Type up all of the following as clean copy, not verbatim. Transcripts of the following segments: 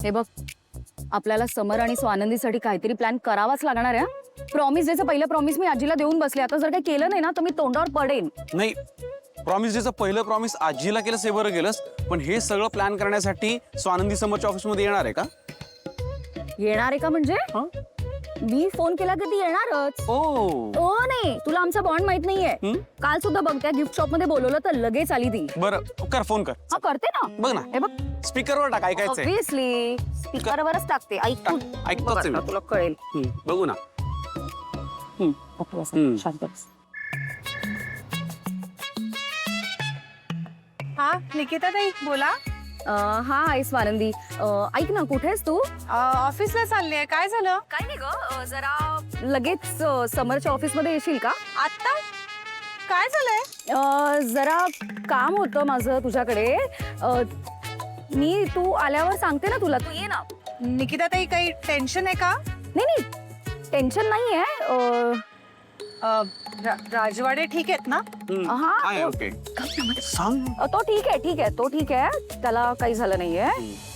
हे बघ, आपल्याला समर आणि स्वानंदीसाठी काहीतरी प्लॅन करावाच लागणार आहे. प्रॉमिस डेचं पहिलं प्रॉमिस मी आजीला देऊन बसले. आता जर काही केलं नाही ना तर मी तोंडावर पडेन. नाही, प्रॉमिस डेचं पहिलं प्रॉमिस आजीला केलंस हे बरं केलंस, पण हे सगळं प्लॅन करण्यासाठी स्वानंदी समरच्या ऑफिसमध्ये येणार आहे का? येणार आहे का म्हणजे? मी फोन केला की ती येणारच. ओ नाही, तुला आमचा बॉन्ड माहित नाहीये. काल सुद्धा बघ, त्या गिफ्ट शॉप मध्ये बोलवलं तर लगेच आली ती. बरं कर, फोन कर. हा करते ना. बघ ना, हे बघ, स्पीकरवर टाक, ऐकायचंय. ऑब्विसली स्पीकरवरच टाकते. ऐकून ऐकतोच आहे मी. तुला कळेल. बघू ना. शांत बस. हा निकिता ताई बोला. हा आई स्वानंदी, ऐक ना, कुठे आहेस तू? ऑफिसला चालली आहे. काय झालं? काय नाही ग, जरा लगेच समरच्या ऑफिस मध्ये येशील का? आता काय झालंय? जरा काम होतं माझं तुझ्याकडे. मी तू आल्यावर सांगते ना तुला, तू ये ना. निकिता ताई काही टेन्शन आहे का? नाही नाही, टेन्शन नाहीये. राजवाडे ठीक आहेत ना? हा, आहे, ओके. सांग. तो ठीक आहे, तो ठीक आहे, त्याला काही झालं नाहीये.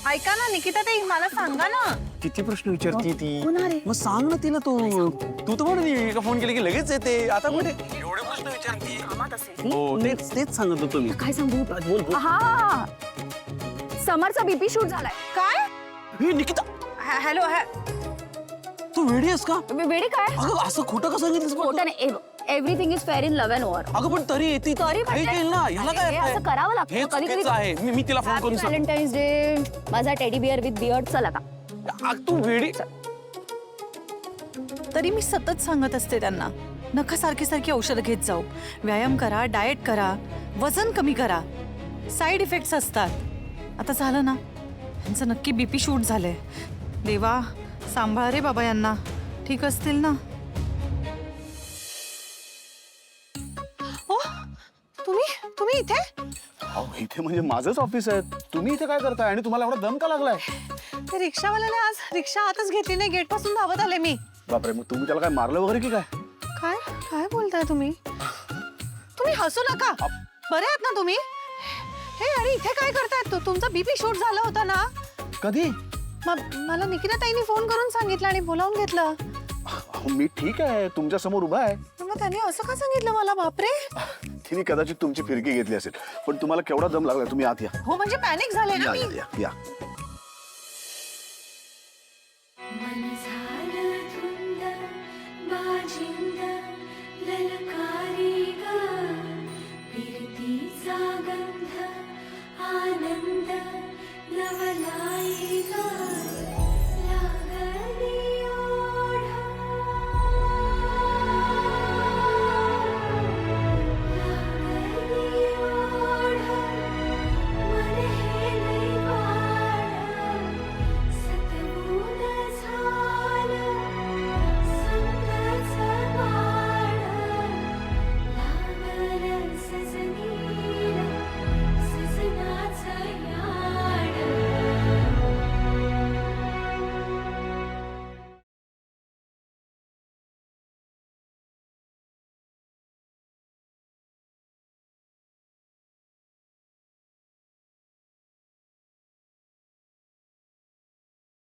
ऐका ना निकिता ताई, मला सांगा ना. किती प्रश्न विचारते ती. होणार आहे. मग सांग ना तिला. तू तर म्हणे का फोन केले की लगेच येते. आता कुठे एवढे प्रश्न विचारते. कामात असेल ती. हो, तेच सांगत होतो मी. काय सांगू? बोल बोल. हा, समरचा बीपी शूट झालाय. काय? हे निकिता, हॅलो. तू वेडी आहेस का? वेडी काय? अगं असं खोटं का सांगितलंस? खोटं नाही. Everything is fair in love and war. अगं पण तरी येते. तरी काही केलं ना, ह्याला काय हे अर्थ असं आहे? करावं लागतं. हे कधी-कधी चुकीचं आहे. मी तिला फोन करून सांग. व्हॅलेंटाईन्स डे, माझा टेडी बिअर विथ बियर्ड. चल आता. तू वेडी. तरी मी सतत सांगत असते त्यांना, नका सारखी औषधं घेत जाऊ. व्यायाम करा, डाएट करा, वजन कमी करा. साईड इफेक्ट्स असतात. आता झालं ना, यांचं नक्की बीपी शूट झालंय. देवा सांभाळ रे बाबा यांना. ठीक असतील ना? तुम्ही इथे? अहो इथे म्हणजे माझंच ऑफिस आहे. तुम्ही इथे काय करताय आणि तुम्हाला एवढा दम का लागलाय? ते रिक्षावाल्याने आज रिक्षा आतच घेतली नाही, गेट पासून धावत आले मी. बापरे, मग तुम्ही त्याला काय मारलं वगैरे की काय? काय काय बोलताय तुम्ही? तुम्ही हसू नका. बरे आहात ना तुम्ही? हे आणि इथे काय करतायत? तुमचा बीपी शूट झाला होता ना? कधी? मला निकिता ताईने फोन करून सांगितलं आणि बोलावून घेतलं. अहो मी ठीक आहे, तुमच्या समोर उभा आहे. मग त्यांनी असं का सांगितलं मला? बापरे. तिने कदाचित तुमची फिरकी घेतली असेल, पण तुम्हाला केवढा दम लागलाय? तुम्ही आत या. हो म्हणजे पॅनिक झाले ना या मी. या, या, या.